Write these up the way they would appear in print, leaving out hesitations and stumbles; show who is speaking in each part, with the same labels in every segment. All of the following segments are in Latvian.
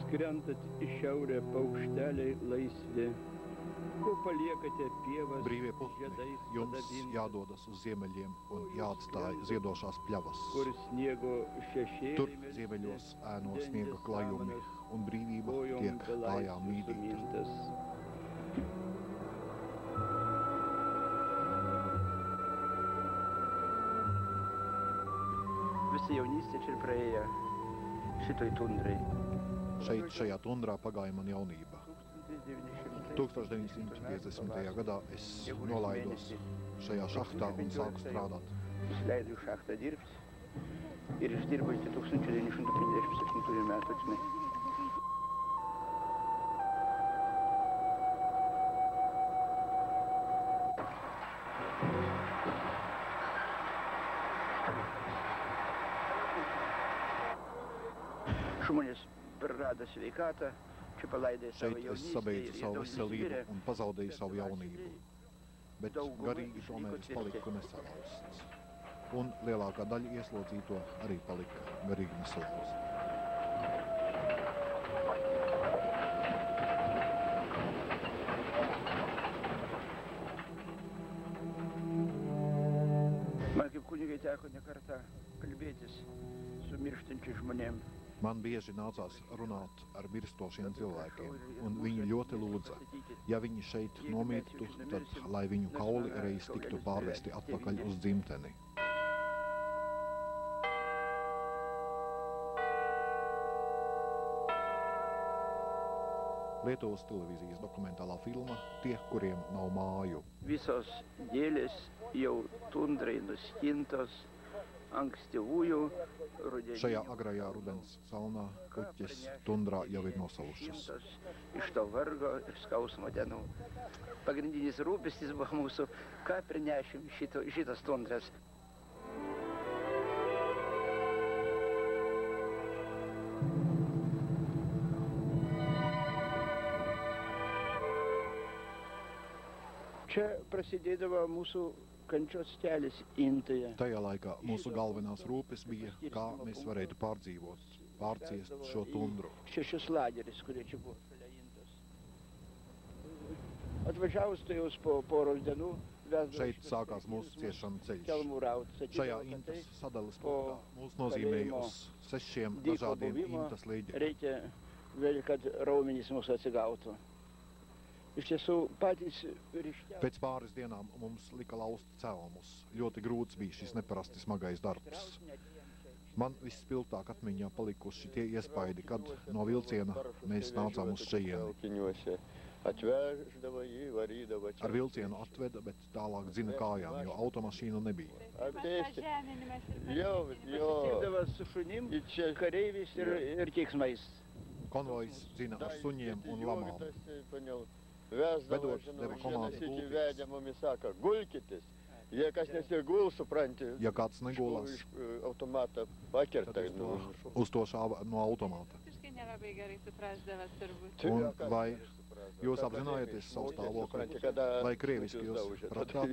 Speaker 1: Skrentat į šiaurę paukšteliai laisvi, ko paliekate pievas
Speaker 2: Brīvie putni,
Speaker 1: žiedais
Speaker 2: jums
Speaker 1: padabintas,
Speaker 2: jādodas uz ziemeļiem un jāatstāj ziedošās pļavas.
Speaker 1: kur sniego
Speaker 2: Tur
Speaker 1: šešėliai
Speaker 2: ziemeļos ēno
Speaker 1: dendės
Speaker 2: sniega klajumi
Speaker 1: samanas,
Speaker 2: un brīvība
Speaker 1: kojom
Speaker 2: tiek kājām
Speaker 1: belaisvių
Speaker 2: mīdīta.
Speaker 1: sumintas.
Speaker 3: Visa jaunystė čia ir praėjo šitoj tundrai.
Speaker 2: Šajā tundrā pagāja man jaunība. 1950. gadā es nolaidos šajā šahtā un sāku strādāt.
Speaker 3: Išleidau į šachtą dirbti ir išdirbau iki 1957 metų. Žmonės prarado sveikatą, čia palaidė savo
Speaker 2: Šeit es
Speaker 3: jaunystę
Speaker 2: sabeidzu
Speaker 3: ir
Speaker 2: savu
Speaker 3: daug
Speaker 2: veselību
Speaker 3: numirė.
Speaker 2: un pazaudēju savu jaunību. Bet garīgi tomēr es paliku nesalausts. Un lielākā daļa ieslodzīto arī palika garīgi nesalausti.
Speaker 3: Man kaip kunigai teko ne kartą kalbėtis su mirštančiais žmonėm.
Speaker 2: Man bieži nācās runāt ar mirstošiem cilvēkiem, un viņi ļoti lūdza, ja viņi šeit nomirtu, tad lai viņu kauli reiz tiktu pārvesti atpakaļ uz dzimteni. Lietuvas televīzijas dokumentālā filma Tie, kuriem nav māju.
Speaker 3: Visos gėlės jau tundrai nuskintos, ankstyvųjų rudeninių.
Speaker 2: Šajā agrajā rudens salnā puķes tundrā jau ir nosalušas.
Speaker 3: Iš to vargo ir skausmo dienų. Pagrindinis rūpestis buvo mūsų, ką prinešim šitas tundras. Čia prasidėdavo mūsų kančios kelias Intoje.
Speaker 2: Tajā laikā mūsu galvenās rūpes bija, kā mēs varētu pārciest šo tundru.
Speaker 3: 6 lageris, kurie čia buvo šalia Intos. Atvažiavus tai jau po poros dienų
Speaker 2: Šeit sākās mūsu ciešana ceļš.
Speaker 3: kelmų raut.
Speaker 2: Šajā Intas sadalas punktā mūs nozīmēja uz 6 dažādiem Intas līģiem.
Speaker 3: Reikia vēl, kad raumenys mūsų atsigautų. Iš tiesų patys ryškiausi.
Speaker 2: Pēc pāris dienām mums lika laust cēlumus. Ļoti grūts bija šis neparasti smagais darbs. Man vispilgtāk atmiņā palikuši tie iespaidi, kad no vilciena mēs nācām uz šejieni. Ar vilcienu atveda, bet tālāk dzina kājām, jo automašīnu nebija.
Speaker 3: Tikdavo su šunim, kareiviais ir keiksmais.
Speaker 2: Konvojs dzina ar suņiem un lamām. Vedot deva komandu
Speaker 4: gulkitės. Jie kas nesigul, supranti,
Speaker 2: Ja kāds negulās,
Speaker 4: iš automatą pakerta.
Speaker 2: tad uz to šāva no automāta.
Speaker 5: Visiškai nelabai gerai suprasdavas turbūt.
Speaker 2: Un vai jūs apzinājaties savu stāvokli, vai krieviski jūs pratāt?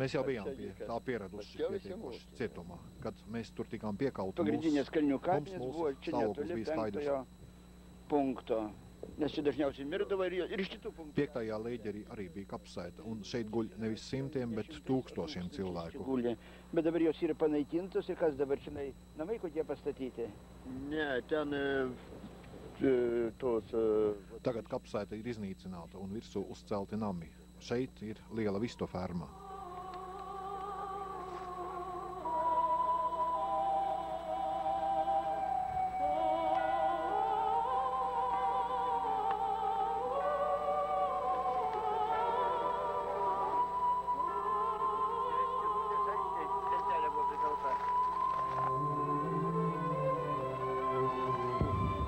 Speaker 2: Mēs jau bijām pie tā pieraduši pietiekoši cietumā, kad mēs tur tikām piekauti.
Speaker 3: Pagrindinės kalnių kapinės
Speaker 2: mūsu
Speaker 3: buvo čia
Speaker 2: stāvoklis
Speaker 3: netoli
Speaker 2: bija skaidrs.
Speaker 3: 5. punkto. Nes čia dažniausiai mirdavo ir iš kitų punktų.
Speaker 2: 5. līģerī arī bija kapsēta, un šeit guļ nevis simtiem, bet tūkstošiem cilvēku.
Speaker 3: Gulė. Bet dabar jos yra panaikintos ir kas dabar čionai namai kokie pastatyti?
Speaker 4: Ne, ten tos...
Speaker 2: Tagad kapsēta ir iznīcināta un virsū uzcelti nami. Šeit ir liela visto ferma.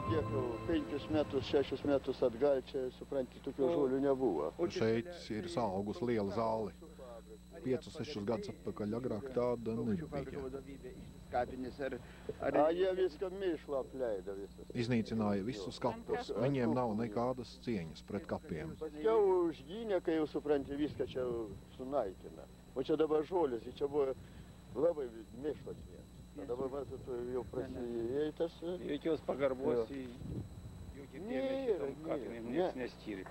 Speaker 4: Kiek jau 5 metus, 6 metus atgal, čia, supranti, tokių žolių nebuvo.
Speaker 2: Šeit ir saugus liela zāli. 5-6 gadus atpakaļ agrāk tāda nebija.
Speaker 3: Kapinės ar...
Speaker 4: Jie viską mėšlą apleido visas.
Speaker 2: Iznīcināja visus kapus. Viņiem nav nekādas cieņas pret kapiem.
Speaker 4: Jau užgynė, kai jau supranti, viską čia sunaikina. O čia dabar žolės, čia buvo labai mėšlas vien. Dabar matot, jau prasidėjo tas...
Speaker 1: Jokios pagarbos į
Speaker 4: Nėra,
Speaker 3: kapinėm
Speaker 4: nėra.
Speaker 3: nieks nestyrė.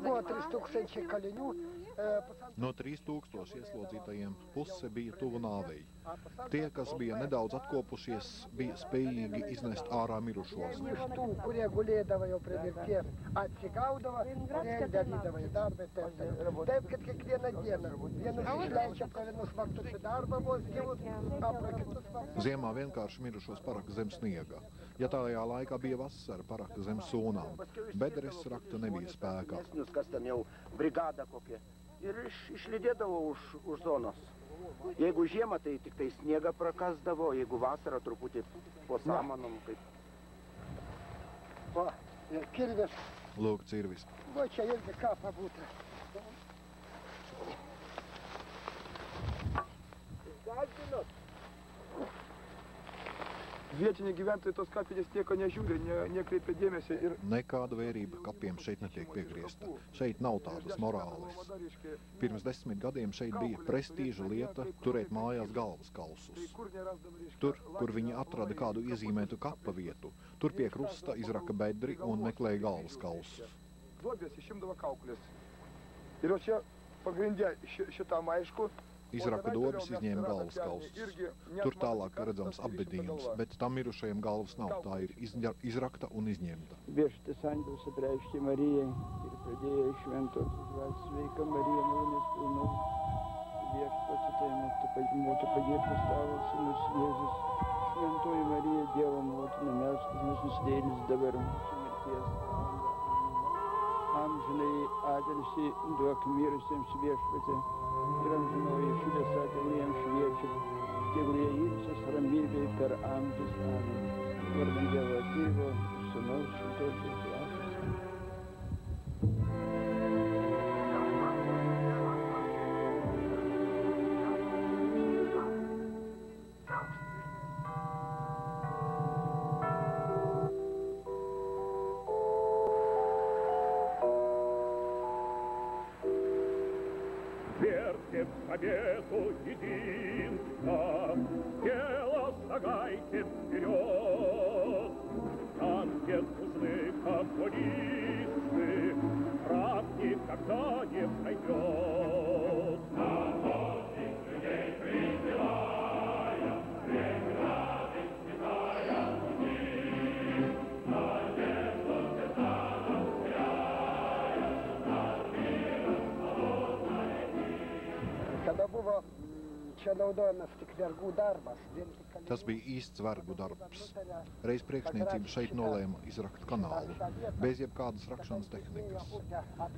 Speaker 6: Buvo 3000 kalinių.
Speaker 2: No 3000 ieslodzītajiem puse bija tuvu nāvei. Tie, kas bija nedaudz atkopušies, bija spējīgi iznest ārā mirušos.
Speaker 6: Iš tų, kurie gulėdavo jau prie mirties, atsigaudavo, kurie darydavo į darbą. Taip, kad kiekvieną dieną. Vienus išleidžia pro vienus vaktus į darbą, vos gyvus, pro kitus vaktus.
Speaker 2: Ziemā vienkārši mirušos paraka zem sniega. Ja tajā laikā bija vasara, paraka zem sūnām. Bedres rakta nebija spēkā.
Speaker 4: Kas ten jau brigada kokia. Ir išlydėdavo už zonos. Jeigu žiemą, tai tik tai sniegą prakasdavo, jeigu vasarą truputį po samanom.
Speaker 6: Va, ir kirvis.
Speaker 2: Lūk, cirvis.
Speaker 6: Va, čia irgi kapa būta.
Speaker 4: Gąsdinot?
Speaker 7: Vietiniai gyventojai tos kapinės nieko nežiūri, nekreipia dėmesio ir...
Speaker 2: Nekāda vērība kapiem šeit netiek piegriezta. Šeit nav tādas morāles. Pirms 10 gadiem šeit bija prestīža lieta turēt mājās galvaskausus. Tur, kur viņi atrada kādu iezīmētu kapa vietu, tur pie krusta izraka bedri un meklēja galvaskausus.
Speaker 7: Duobės išimdavo kaukulės. Ir jau čia pagrindė šitam aišku.
Speaker 2: Izraka dobis, izņēma galvaskausus. Tur tālāk redzams apbedījums, bet tam mirušajiem galvas nav. Tā ir izrakta un izņemta.
Speaker 1: Viešpaties angelas apreiškė Marijai ir pradėjo šventosios dvasios sveika Marija, malonės pilna. Viešpats su tavimi, būtų pagirtas tavo sūnus Jėzus. Šventoji Marija, Dievo motina, melskis mūsų nusidėjėlius dabar mūsų mirties valandą. Amžinai atilsį duok mirusiems Viešpatie. Ir amžinoji šviesa tegul šviečia, tegul jie ilsis ramybėj per amžius. Amen. Vardan Dievo Tėvo, Sūnaus, Šventosios dvasios.
Speaker 8: Верьте в победу единства, дело шагайте вперед. Там, где нужны коммунисты, враг никогда не пройдет. Народных людей призывая, преграды сметая пути, надежду сердца растеряя, над миром холодной.
Speaker 6: Kada buvo čia naudojamas tik vergų darbas.
Speaker 2: Tas bija īsts vergu darbs. Reiz priekšniecība šeit nolēma izrakt kanālu, bez jebkādas rakšanas tehnikas.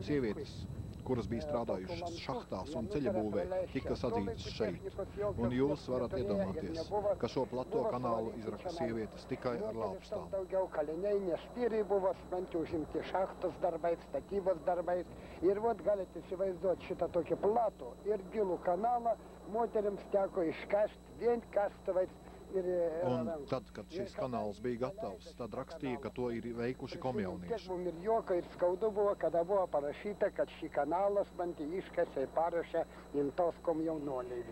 Speaker 2: Sievietes, kuras bija strādājušas šahtās un ceļabūvē, tika sadzītas šeit. Un jūs varat iedomāties, ka šo plato kanālu izraka sievietes tikai ar lāpstām.
Speaker 6: Daugiau kaliniai, nes vyrai buvo šventi užimti šachtos darbais, statybos darbais. Ir vot galite įsivaizduoti šitą tokį platų ir gilų kanalą, moteriams teko iškasti vien kastuvais.
Speaker 2: Un tad, kad šis kanāls bija gatavs, tad rakstīja, ka to ir veikuši komjaunieši.
Speaker 6: Mums ir juoka, ir skaudu buvo, kada buvo parašyta, kad šį kanalą Šventė iškasė ir parašė imtos komjaunoliai.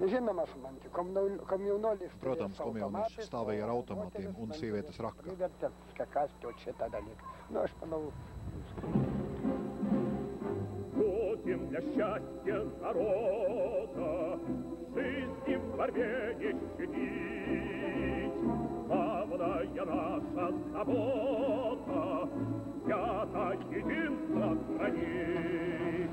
Speaker 6: Žinoma, Šventė, komjaunolis...
Speaker 2: Protams, komjaunieši stāvēja ar automatiem un sievietes raka.
Speaker 6: Privertė skakasti šitą dalyką. Nu, aš manau...
Speaker 8: будем для счастья народа жизни в борьбе не щадить. Главная наша забота свято единство хранить.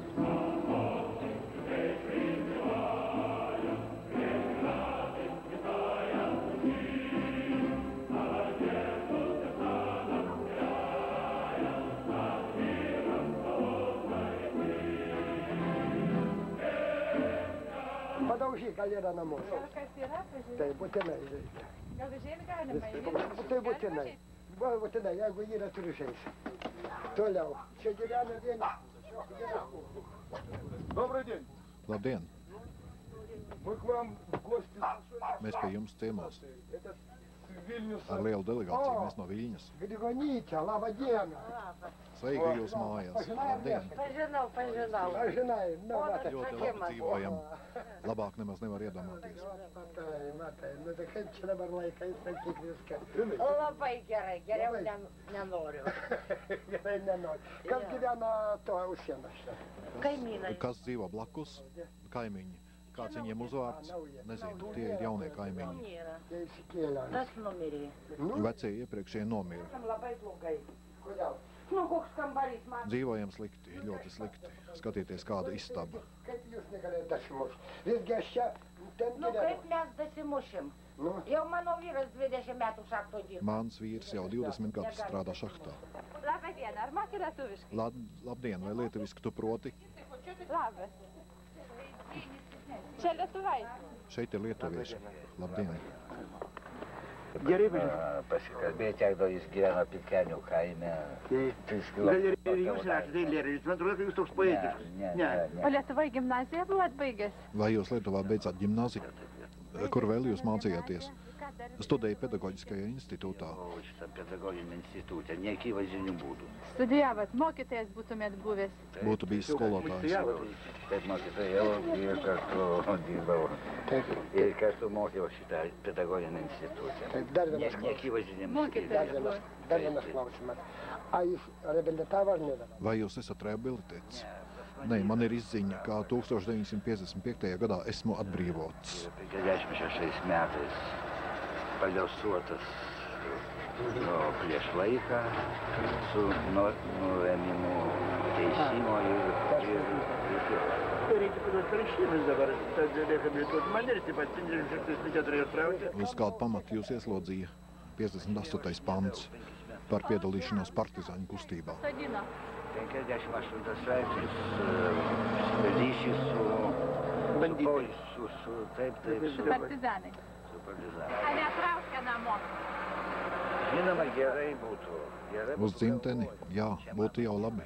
Speaker 6: Padaužyk, gal yra namuose.
Speaker 5: Kas yra, pažiūrėk.
Speaker 6: Tai būtinai reikia.
Speaker 5: Gal užėjami galima?
Speaker 6: Tai būtinai. Būtinai, jeigu yra, turi žaisti. Toliau. Čia gyvena vieni.
Speaker 7: Добрый день.
Speaker 2: Labdien!
Speaker 7: Мы к вам в гости.
Speaker 2: Mēs pie jums ciemos.
Speaker 7: Это Вильнюс.
Speaker 2: Ar lielu delegāciju mēs no Viļņas.
Speaker 6: Grigonytė, laba diena.
Speaker 2: Sveiki jūs mājās! Labdien!
Speaker 5: Pažinau.
Speaker 6: Aš žinai, nu, matai.
Speaker 2: Ļoti labi dzīvojam. Labāk nemaz nevar iedomāties.
Speaker 6: Matai, nu tai kaip čia dabar laikai sakyk viską.
Speaker 9: Labai gerai, geriau nenoriu.
Speaker 6: Gerai nenori. Kas gyvena to už sienos čia?
Speaker 9: Kaimynai.
Speaker 2: Kas dzīvo blakus? Kaimiņi. Kāds viņiem uzvārds? Nezinu, tie ir jaunie kaimiņi.
Speaker 6: Jie įsikėlė.
Speaker 9: Tas numirė.
Speaker 2: Vecie iepriekšēji nomira.
Speaker 9: Labai blogai.
Speaker 6: Kodėl?
Speaker 9: Nu, koks kambarys man.
Speaker 2: Dzīvojam slikti, ļoti slikti. Skatieties, kāda istaba.
Speaker 6: Kaip jūs negalėjot dasimušt? Visgi aš čia ten
Speaker 9: Nu, kaip mes dasimušim? Jau mano vyras 20 metų šachto dirba.
Speaker 2: Mans vīrs jau 20 gadus strādā šahtā.
Speaker 5: Labą dieną, ar moki lietuviškai?
Speaker 2: Labdien, vai lietuviski tu proti?
Speaker 5: Labas. Čia lietuvai.
Speaker 2: Šeit ir lietuvieši. Labdien.
Speaker 3: Gerai, pasikalbėti, jeigu jis gyvena Pitkenių kaime.
Speaker 4: Gal ir jūs rašote eilėraščius, man atrodo, kad jūs toks poetiškas. Ne.
Speaker 5: O Lietuvai gimnaziją buvot baigęs?
Speaker 2: Vai jūs Lietuvā beidzāt gimnāziju? Kur vēl jūs mācījāties? Studēju pedagoģiskajā institūtā.
Speaker 3: Šitam pedagoginiam institutė, neakivaizdinių būdų.
Speaker 5: Studijavot, mokytojas būtumėt buvęs.
Speaker 2: Būtu bijis skolotājs.
Speaker 3: Taip mokytojau ir kartu dirbau. Ir kartu mokiau šitą pedagoginį institutą.
Speaker 6: Dar vienas
Speaker 3: Neakivaizdiniam
Speaker 5: Mokytojas.
Speaker 6: Dar vienas klausimas. A jūs reabilitavo ar ne?
Speaker 2: Vai jūs esat rehabilitēts? Nē, man ir izziņa, kā 1955. gadā esmu atbrīvots.
Speaker 3: 56 metais paliausuotas prieš laiką su nuėmimu teisimo ir
Speaker 4: Reikia paduoti pareiškimus dabar, tad rehabilituoti mane ir taip pat 56 metų įtraukti.
Speaker 2: Uz kādu pamatu jūs ieslodzīja 58. pants par piedalīšanos partizāņu kustībā.
Speaker 3: 58 straipsnis ryšys su
Speaker 5: Partizanai. Ar netraukia namo?
Speaker 3: Žinoma, gerai būtų.
Speaker 2: Uz dzimteni, jā, būtu jau labi.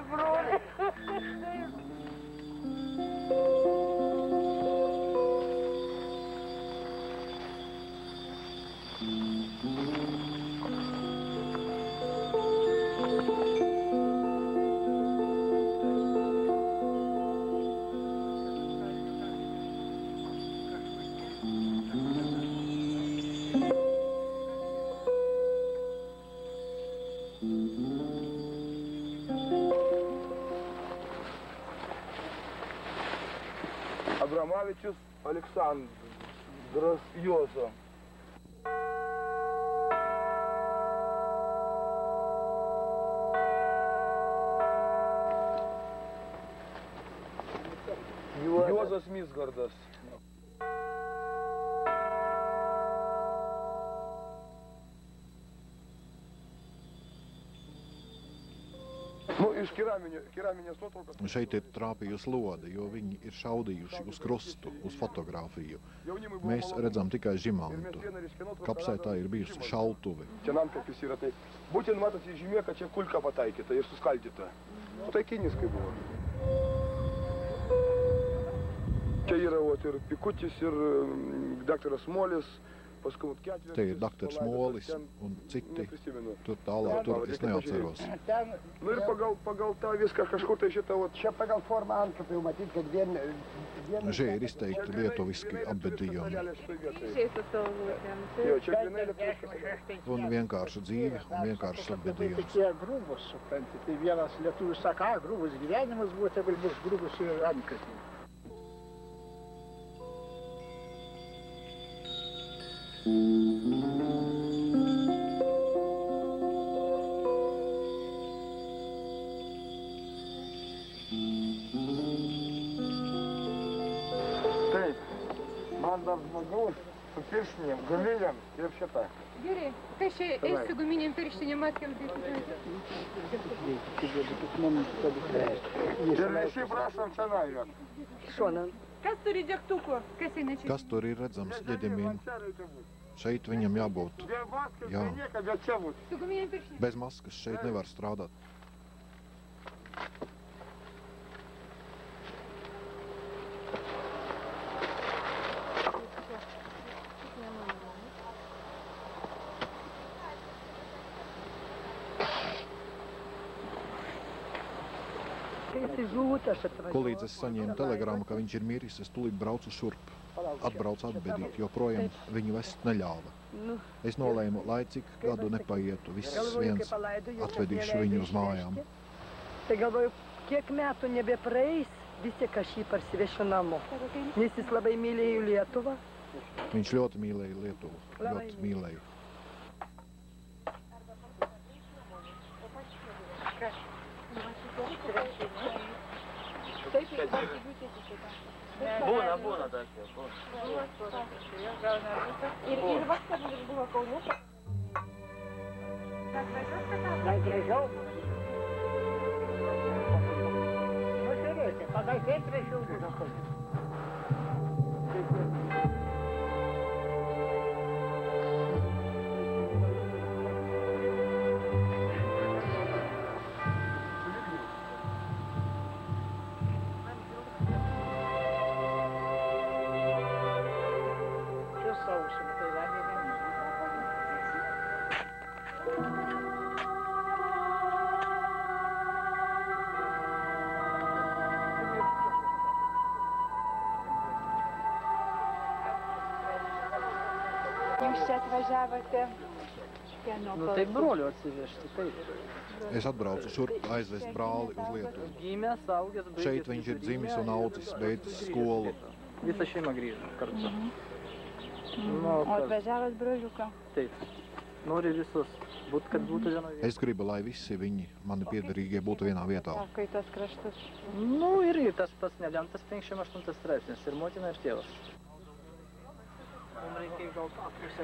Speaker 5: Broli.
Speaker 7: Абрамовичус Александрос Йозо. Juozas Mizgardas. Nu, iš keraminės nuotraukos.
Speaker 2: Šeit ir trāpījusi lode, jo viņi ir šaudījuši uz krustu, uz fotografiju. Mēs redzam tikai žimantu. Kapsaitā ir bijusi šautuve.
Speaker 7: Čia namkapis yra tai. Būtent matosi žymė, kad čia kulka pataikyta ir suskaldyta. Nu, taikinys kaip buvo. Čia yra ir Pikutis, ir daktaras Molis,
Speaker 2: Te ir daktars Molis un citi. Tur tālāk, tur es neatceros.
Speaker 7: Nu ir pagal tā viską kažkur tai šitą vat.
Speaker 6: Čia pagal formą antkapių matyt, kad vien...
Speaker 2: Šie ir izteikti lietuviski apbedījumi. Un vienkārši dzīve, un vienkārši apbedījums.
Speaker 6: Tie grūvus, supranti. Tai vienas lietuvis saka, grūvus gyvenimas buvo, tegul bus grūvus ir antkapiai.
Speaker 7: Taip, man dar žmogaus su pirštinėm, guminėm ir šitą.
Speaker 5: Gerai, kas čia eis su guminėm pirštinėm atkelti?
Speaker 7: Ir visi prašom scenarijos.
Speaker 5: Šonan. Kas turi degtukų? Kas eina čia?
Speaker 2: Kas tur ir redzams, Ģedimīn? Šeit viņam jābūt. Jā.
Speaker 5: Su guminėm pirštinėm?
Speaker 2: Bez maskas šeit nevar strādāt. Kolīdz es saņēmu telegrammu, ka viņš ir miris, es tūlīt braucu šurp. Atbraucu atbedīt, jo projām viņu vest neļāva. Es nolēmu, lai cik gadu nepaietu, viss viens atvedīšu viņu uz mājām.
Speaker 10: Tai galvoju, kiek metų nebepraeis, vis tiek aš jį parsivešiu namo. Nes jis labai mylėjo Lietuvą.
Speaker 2: Viņš ļoti mīlēja Lietuvu, ļoti mīlēja.
Speaker 11: Būna tokie.
Speaker 5: Ir vakar buvo Kaune?
Speaker 6: Gražiau. Nu, žiūrėkite, pagal kaip gražiau būna.
Speaker 5: Jūs čia atvažiavote?
Speaker 11: Nu, tai broliu atsivežti, taip.
Speaker 2: Es atbraucu šurp aizvest brāli uz Lietuvu.
Speaker 11: Gimęs, augęs, baigęs.
Speaker 2: Šeit viņš ir dzimis un audzis, beidzis skolu.
Speaker 11: Visa šeima grįžo kartu.
Speaker 5: O atvažiavot broliuką?
Speaker 11: Taip. Nori visus, kad būtų viena vieta.
Speaker 2: Es gribu, lai visi viņi, mani piederīgie, būtu vienā vietā.
Speaker 5: Sako į tos kraštus.
Speaker 11: Nu, irgi tas pats nelemtas 58 straipsnis. Ir motina, ir tėvas. Mums reikia gal pusę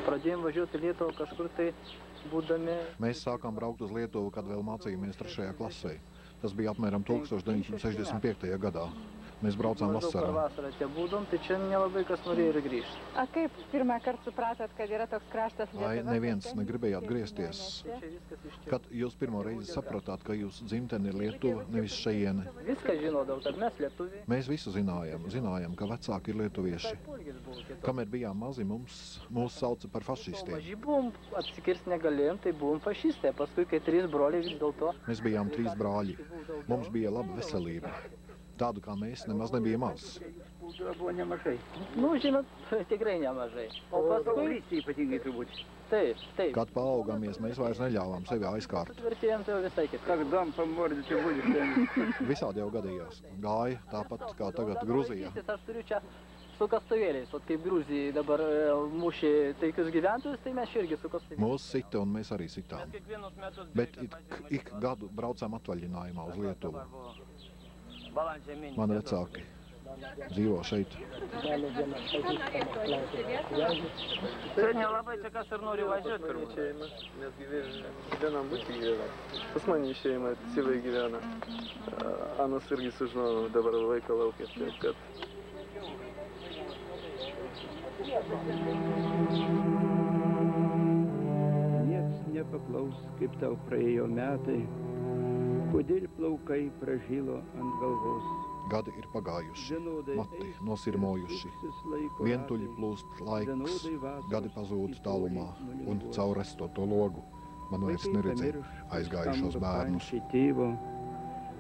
Speaker 11: Pradėjom važiuoti Lietuvą kažkur tai būdami...
Speaker 2: Mēs sākām braukt uz Lietuvu, kad vēl mācījāmies 3. klasē. Tas bija apmēram 1965. gadā. Mēs braucām vasarā.
Speaker 11: Vasarā tie būdom, tai čia nelabai kas norėjo ir grįžti.
Speaker 5: A kaip pirmą kartą supratot, kad yra toks kraštas Lietuva?
Speaker 2: Vai neviens negribēja atgriezties? Kad jūs pirmo reizi sapratāt, ka jūsu dzimtene ir Lietuva, nevis šejiene?
Speaker 11: Viską žinodam, kad mēs lietuvi.
Speaker 2: Mēs visu zinājām, ka vecāki ir lietuvieši. Kamēr bijām mazi, mūs sauca par fašistiem.
Speaker 11: Maži buvom, atsikirst negalėjom, tai buvom fašistai. Paskui, kai 3 broliai vis dėlto.
Speaker 2: Mēs bijām 3 brāļi. Mums bija laba veselība. Tādu kā mēs nemaz nebija maz.
Speaker 3: Buvo nemažai.
Speaker 11: Nu, žinot, tikrai nemažai. O paskui...
Speaker 3: ypatingai turbūt.
Speaker 11: Taip, taip.
Speaker 2: Kad paaugamies, mēs vairs neļāvām sevi aizkārt.
Speaker 11: Sutvertījām tev visai kitā.
Speaker 3: Как дам по морде, ты будешь.
Speaker 2: Visādi jau gadījās. Gāja tāpat kā tagad Gruzijā.
Speaker 11: Aš turiu čia su kastuvėliais. Ot kaip Gruzijai dabar mušė taikius gyventojus, tai mes irgi su kastuvėliais.
Speaker 2: Mūs sita un mēs arī sitām. Bet ik gadu braucām atvaļinājumā uz Lietuvu. Mani vecāki dzīvo šeit.
Speaker 11: Čia nelabai čia kas ir nori važiuoti, turbūt.
Speaker 12: Mes gyvenam būti gyvenam. Pas mane šeima tyliai gyvena. Anas irgi sužinojo, dabar vaiką laukia, taip kad...
Speaker 1: Nieks nepaklaus, kaip tau praėjo metai, kodėl plaukai pražilo ant galvos.
Speaker 2: Gadi ir pagājuši, mati nosirmojuši, vientuļi plūst laiks, gadi pazūd tālumā, un caur restoto logu man vairs neredzēja aizgājušos bērnus.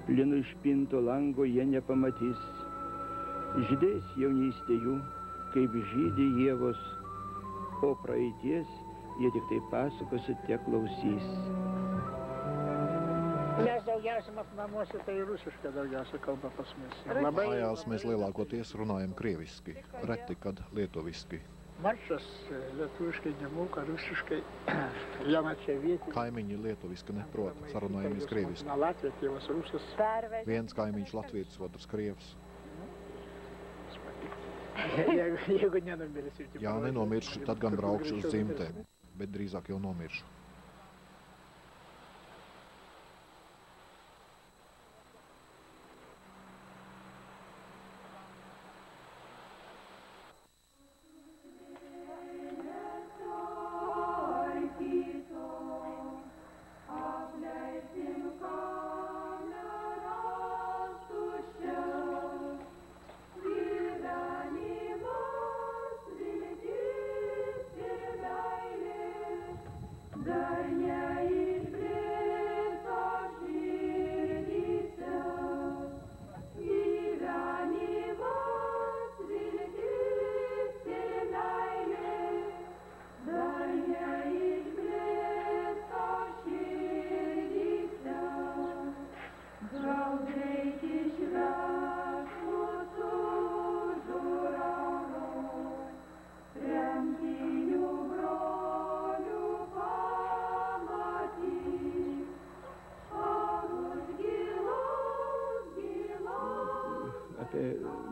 Speaker 1: Linu išpinto lango jie nepamatys. Žydės jaunystė jų, kaip žydė ievos, o praeities jie tik tai pasakosi, tiek klausys.
Speaker 6: Mes daugiausia namuose tai rusiškai daugiausia kalba pas mus.
Speaker 2: Mājās mēs lielākoties runājam krieviski, reti kad lietuviski.
Speaker 6: Maršas lietuviškai nemoka, rusiškai. Viena čia vietī.
Speaker 2: Kaimiņi lietuviski neprot, sarunājamies krieviski.
Speaker 6: Latvija, tėvas rusas.
Speaker 2: Viens kaimiņš latvietis, otrs krievs.
Speaker 6: Jeigu nenomirsi.
Speaker 2: Ja nenomiršu, tad gan braukšu uz dzimtēm, bet drīzāk jau nomiršu.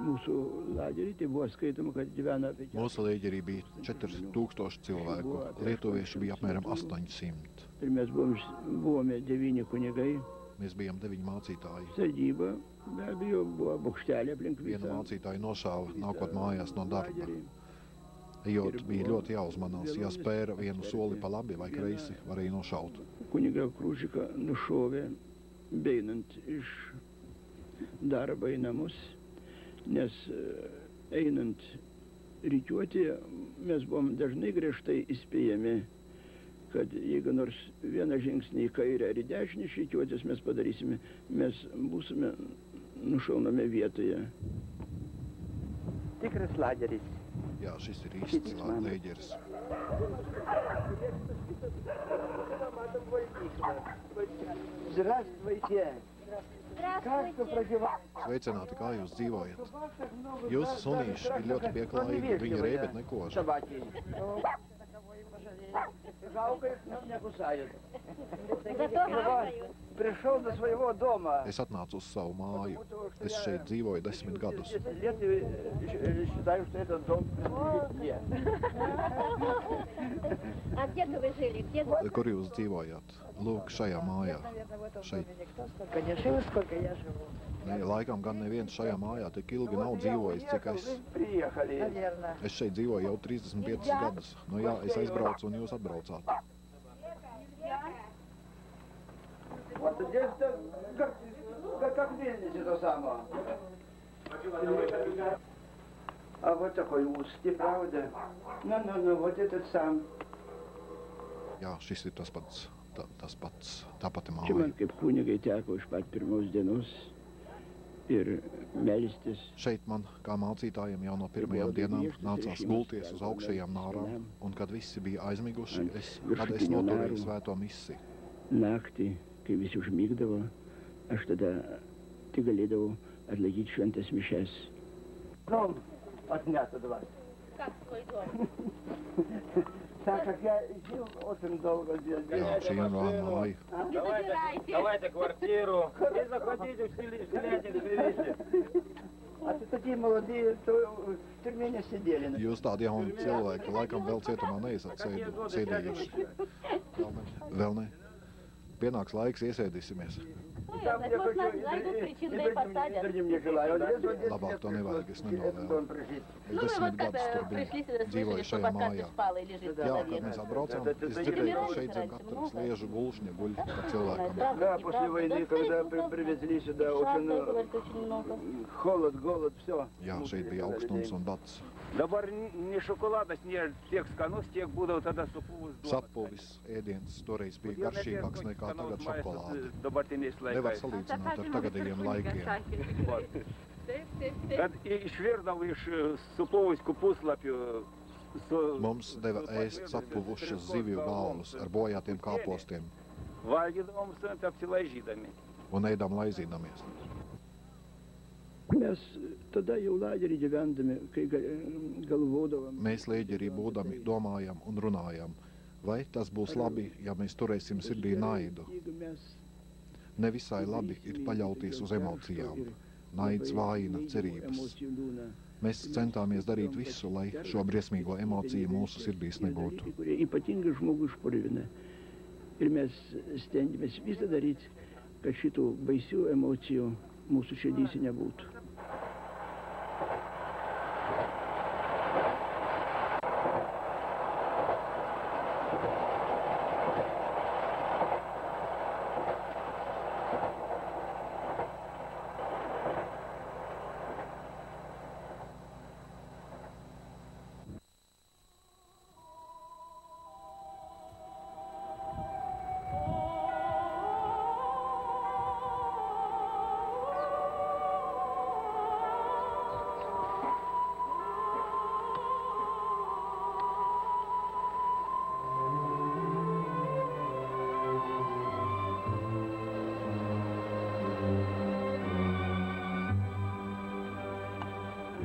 Speaker 1: Mūsu lagerī tai buvo skaitoma, kad gyvena apie...
Speaker 2: Mūsu lagerī bija 4000 cilvēku, lietuvieši bija apmēram 800.
Speaker 1: Ir mes buvome 9 kunigai.
Speaker 2: Mēs bijām 9 mācītāji.
Speaker 1: Sargyba, be abejo, buvo bokštelė aplink visą.
Speaker 2: Viena mācītāja nošāva, nākot mājās no darba. Ejot bija ļoti jāuzmanās, ja spēra vienu soli pa labi vai kreisi, varēja nošaut.
Speaker 1: Kuniga Kružika nušovė, beinant iš darba į namus. Nes einant rikiuoti, mes buvom dažnai griežtai įspėjami, kad jeigu nors vieną žingsnį į kairę ar į dešinį iš rikiuotės mes padarysime, mes būsime nušaunami vietoje.
Speaker 4: Tikras lageris.
Speaker 2: Jā, šis ir īsts lageris.
Speaker 4: Здравствуйте.
Speaker 2: Sveicināti, kā jūs dzīvojat? Jūsu sunīši ir ļoti pieklājīgi, viņi rēj, bet nekoža. Es atnācu uz savu māju. Es šeit dzīvoju 10 gadus. Kur jūs dzīvojat? Lūk, šajā mājā. Šeit. Ne, laikam gan neviens šajā mājā tik ilgi nav dzīvojis, cik es. Es šeit dzīvoju jau 35 gadus. Nu jā, es aizbraucu un jūs atbraucāt.
Speaker 3: Вот здесь-то как в Вильнюсе то самое. А вот такой узкий, правда? Ну, вот этот сам.
Speaker 2: Jā, šis ir tas pats, tā pati māja.
Speaker 1: Čia man kaip kunigai teko iš pat pirmos dienos ir melstis.
Speaker 2: Šeit man, kā mācītājiem, jau no pirmajām dienām nācās gulties uz augšējām nārām, un kad visi bija aizmiguši, tad es noturēju svēto misiju.
Speaker 1: Naktį, kai visi užmigdavo, aš tada tik galėdavau atlaikyti šventas mišes.
Speaker 3: Дом отнят от вас.
Speaker 9: Как свой дом?
Speaker 3: Так как я жил очень долго здесь.
Speaker 2: Jā, šī ir māja.
Speaker 13: Давайте квартиру и захватите вселяйте вещи.
Speaker 3: А ты такие молодые, то в тюрьме не сидели.
Speaker 2: Jūs tādi jauni cilvēki, laikam vēl cietumā neesat sēdējuši. Vēl ne? Pienāks laiks, iesēdīsimies. Labāk to nevajag, es nenovēlu. Es 10 gadus tur biju, dzīvoju šajā mājā. Jā, kad mēs atbraucām, es dzirdēju, ka šeit zem katras liežu gulšņa guļ pa cilvēkam.
Speaker 1: Да, после войны, когда привезли сюда, очень холод, все.
Speaker 2: Jā, šeit bija augstums un bats.
Speaker 3: Dabar ne šokoladas, ne tiek skanus, tiek būdavo tada supuvus duonas.
Speaker 2: Sapuvis ēdiens toreiz bija garšīgāks nekā tagad šokolāde. Nevar salīdzināt ar tagadējiem laikiem.
Speaker 3: Kad išvirdavo iš supuvusių puslapių.
Speaker 2: Mums deva ēst sapuvušas zivju galvas ar bojātiem kāpostiem.
Speaker 3: Valgydavom su apsilaižydami.
Speaker 2: Un ēdām laizīdamies.
Speaker 1: Mes tada jau lagerį gyvendami, kai galvodavom.
Speaker 2: Mēs lēģerī būdami domājam un runājam. Vai tas būs labi, ja mēs turēsim sirdī naidu? Ne visai labi ir paļauties uz emocijām. Naids vājina cerības. Mēs centāmies darīt visu, lai šo briesmīgo emociju mūsu sirdīs nebūtu.
Speaker 1: Ypatingai žmogų išpurvina. Ir mes stengiamės visą daryti, kad šitų baisių emocijų mūsų širdyse nebūtų.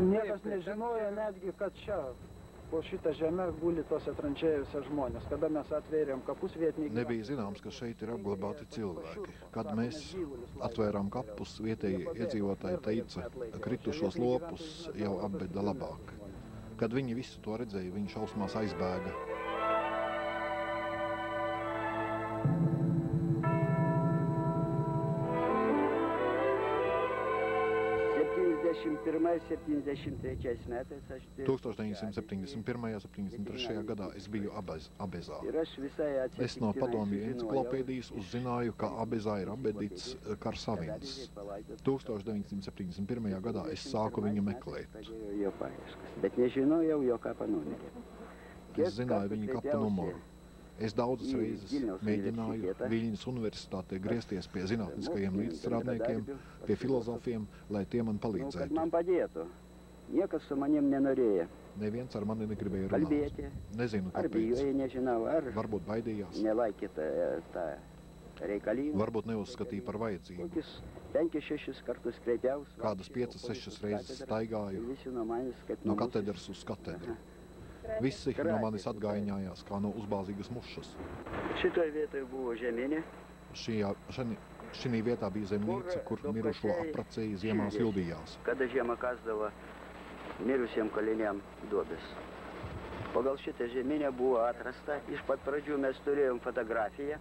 Speaker 6: Niekas nežinojo netgi, kad čia po šitą žemę guli tose tranšėjose žmonės. Kada mes atvērėm kapus vietiniai...
Speaker 2: Nebija zināms, ka šeit ir apglabāti cilvēki. Kad mēs atvērām kapus, vietēji iedzīvotāji teica, kritušos lopus jau apbeda labāk. Kad viņi visu to redzēja, viņi šausmās aizbēga.
Speaker 4: 1971. metais aš
Speaker 2: 1971. 73. gadā es biju Abezā. Es no padomju enciklopēdijas uzzināju, ka Abezā ir apbedīts Karsavins. 1971. gadā es sāku viņu meklēt. Es zināju viņa kapa numuru. Es daudzas reizes mēģināju Viļņas universitātē griezties pie zinātniskajiem līdzstrādniekiem, pie filozofiem, lai tie man palīdzētu. Neviens ar mani negribēja runāt. Nezinu, kāpēc. Varbūt baidījās. Varbūt neuzskatīja par vajadzību. Kādas 5-6 reizes staigāju no katedras uz katedru. Visi no manis atgaiņājās kā no uzbāzīgas mušas. Šī vietā bija zemnīca, kur mirušo apracēji ziemā sildījās.
Speaker 4: Pagal šitą žeminę buvo atrasta, iš pat pradžių mes turėjom fotografiją.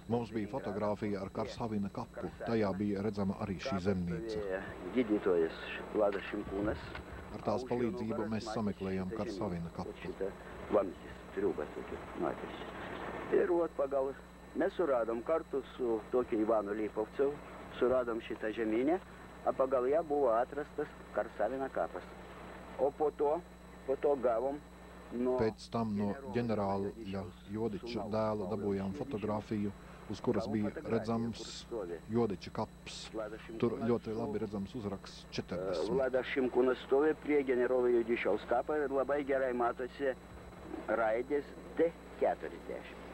Speaker 2: Mums bija fotogrāfija ar Karsavina kapu, tajā bija redzama arī šī zemnīca.
Speaker 4: Gydytojas Vladas Šimkūnas.
Speaker 2: Ar tās palīdzību mēs sameklējām Karsavina kapu.
Speaker 4: Ir pagal mes suradom kartu su tokiu Ivanu Lipovcevu, suradom šitą žeminę, a pagal ją buvo atrastas Karsavina kapas. O po to gavom
Speaker 2: Pēc tam no ģenerāļa Jodiča dēla dabūjām fotogrāfiju, uz kuras bija redzams Jodiča kaps. Tur ļoti labi redzams uzraksts 40.
Speaker 4: Vladas Šimkūnas stovi prie generolo Jodišaus kapą ir labai gerai matosi raidės D40.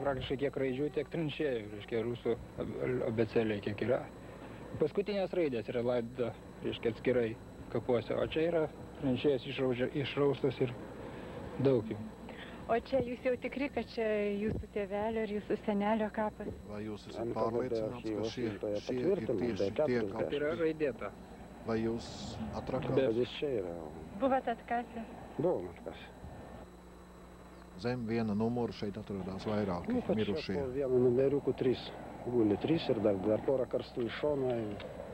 Speaker 1: Praktiškai kiek raidžių, tiek tranšėjų, reiškia, rusų abecėliai kiek yra. Paskutinės raidės yra laidota, reiškia, atskirai kapuose, o čia yra tranšėjas išraustas ir daug jų.
Speaker 5: O čia jūs jau tikri, kad čia jūsų tėvelio ir jūsų senelio kapas?
Speaker 2: Vai jūs esat pārliecināts, ka šie ir tieši tie kapsti?
Speaker 1: Yra raidėta.
Speaker 2: Vai jūs atrakāt?
Speaker 5: Buvot atkasę?
Speaker 6: Buvom atkasę.
Speaker 2: Zem viena numura šeit atrodās vairāki mirušie.
Speaker 6: Po vienu numeriuku 3. Guli 3 ir dar porą karstų iš šono.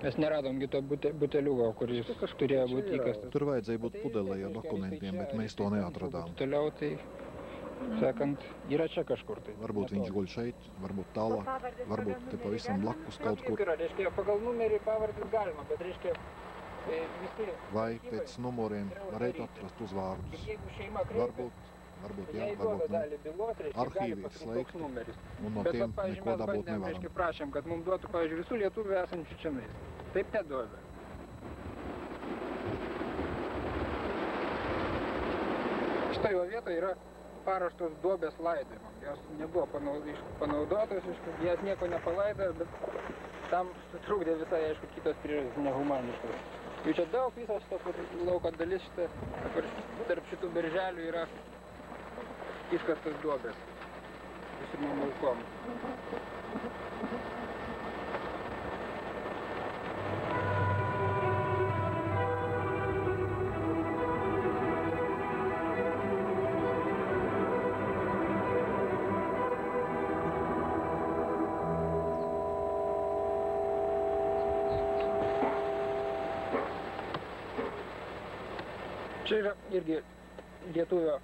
Speaker 1: Mes neradom to buteliuko, kuris turėjo būti įkastas.
Speaker 2: Tur vajadzēja būt pudelē ar dokumentiem, bet mēs to neatradām.
Speaker 1: Toliau tai, sakant, yra čia kažkur tai.
Speaker 2: Varbūt viņš guļ šeit, varbūt tālāk, varbūt te pavisam blakus kaut kur.
Speaker 1: Reiškia, pagal numerį pavardis galima, bet reiškia, visi...
Speaker 2: Vai pēc numuriem varētu atrast uzvārdus? Varbūt jā, varbūt ne. Arhīvi ir slēgti, un no tiem neko dabūt nevaram.
Speaker 1: Reiškia, prašėm, kad mums duotų, pavyzdžiui, visų lietuvių esančių čionais. Taip neduoda. Šitoje vietoje yra paruoštos duobės laidojimam. Jos nebuvo panaudotos, jas nieko nepalaidojo, bet tam sutrukdė visai, aišku, kitos priežastys nehumaniškos. Jau čia daug visas šitas lauko dalis, kur tarp šitų berželių yra iškastas duobės visimom aukom. Čia yra irgi lietuvio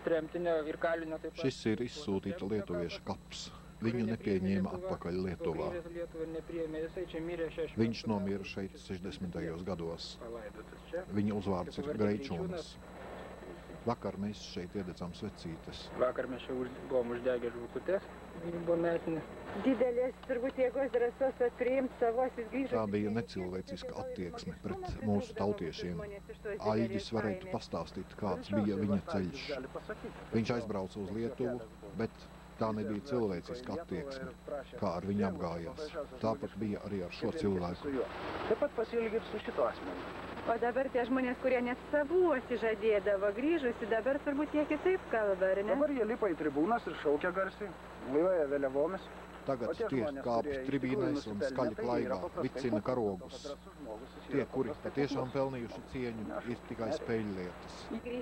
Speaker 1: tremtinio ir kalinio taip pat.
Speaker 2: Šis ir izsūtīta lietuvieša kaps. Viņu nepieņēma atpakaļ Lietuvā. Viņš nomira šeit 60. gados. Viņa uzvārds ir Greičūnas. Vakar mēs šeit iededzām svecītes.
Speaker 1: Vakar mēs šeit buvom uždegę žvakutes, viņi buvo metinė.
Speaker 5: Didelės turbūt jėgos drąsos priimt savosius grįžus.
Speaker 2: Tā bija necilvēciska attieksme pret mūsu tautiešiem. Aļģis varētu pastāstīt, kāds bija viņa ceļš. Viņš aizbrauca uz Lietuvu, bet tā nebija cilvēciska attieksme, kā ar viņu apgājās. Tāpat bija arī ar šo cilvēku.
Speaker 4: Taip pat pasielgė ir su šituo asmeniu.
Speaker 5: O dabar tie žmonės, kurie net savų atsižadėdavo grįžusi, dabar turbūt jie kitaip kalba, ar ne?
Speaker 4: Dabar jie lipa į tribūnas ir šaukia garsiai, vairuoja vėliavomis.
Speaker 2: Tagad tie kāpj tribīnēs un skaļi klaigā, vicina karogus. Tie, kuri patiešām pelnījuši cieņu, ir tikai spēļlietas.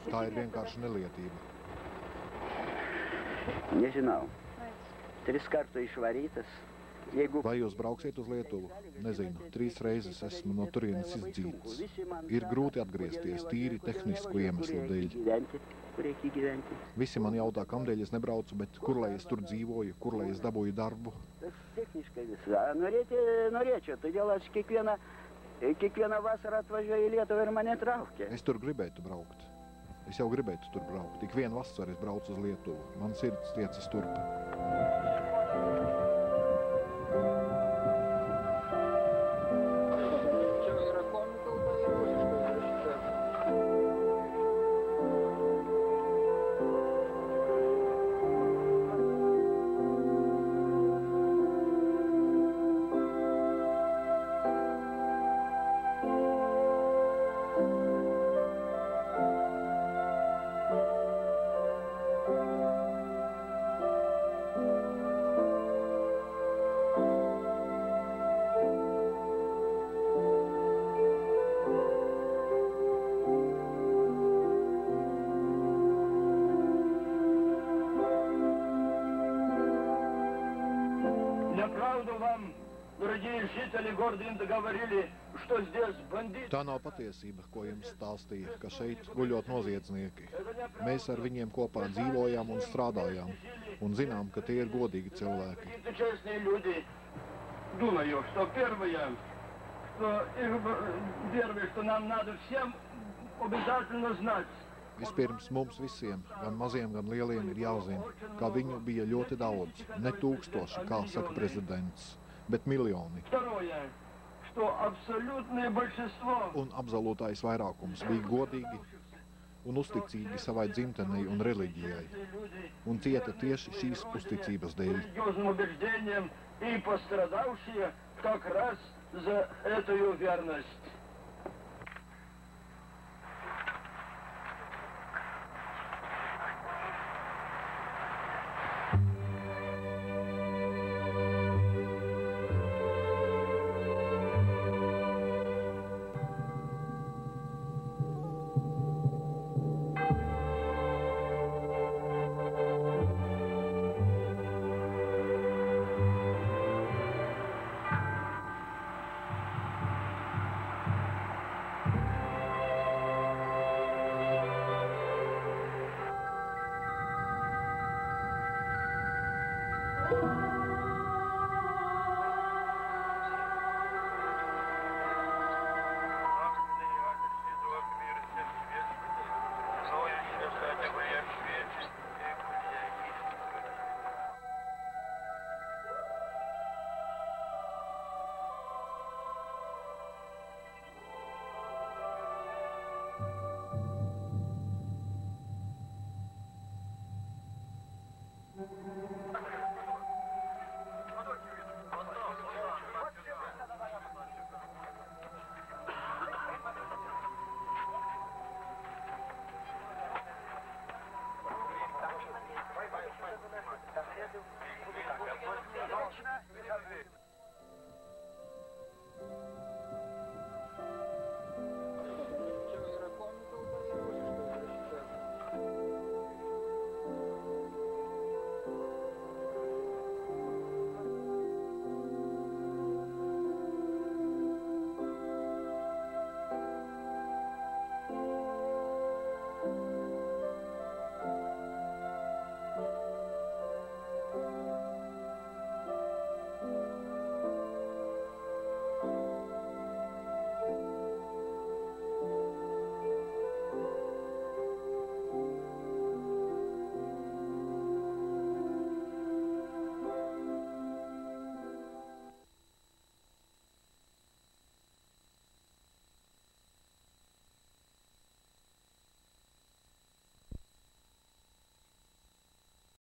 Speaker 2: Tā ir vienkārši nelietība.
Speaker 4: Nežinau. 3 kartus išvarytas.
Speaker 2: Vai jūs brauksiet uz Lietuvu? Nezinu. 3 reizes esmu no turienes izdzīts. Ir grūti atgriezties tīri tehnisku iemeslu dēļ. Visi man jautā, kamdēļ es nebraucu, bet kur lai es tur dzīvoju, kur lai es dabūju darbu?
Speaker 4: Norėčiau, todėl aš kiekvieną vasarą atvažiuoju į Lietuvą ir mane traukia.
Speaker 2: Es tur gribētu braukt. Es jau gribētu tur braukt. Tik vienu vasaru es braucu uz Lietuvu. Man sirds tiecas turp. Tā nav patiesība, ko jums stāstīja, ka šeit guļot noziedznieki. Mēs ar viņiem kopā dzīvojām un strādājām, un zinām, ka tie ir godīgi cilvēki.
Speaker 14: Думаю, что первое, что нам надо всем обязательно знать.
Speaker 2: Vispirms mums visiem, gan maziem, gan lieliem, ir jāzina, ka viņu bija ļoti daudz, ne tūkstoši, kā saka prezidents, bet miljoni. Un absolūtais vairākums bija godīgi un uzticīgi savai dzimtenei un reliģijai, un cieta tieši šīs uzticības dēļ.
Speaker 15: Thank you.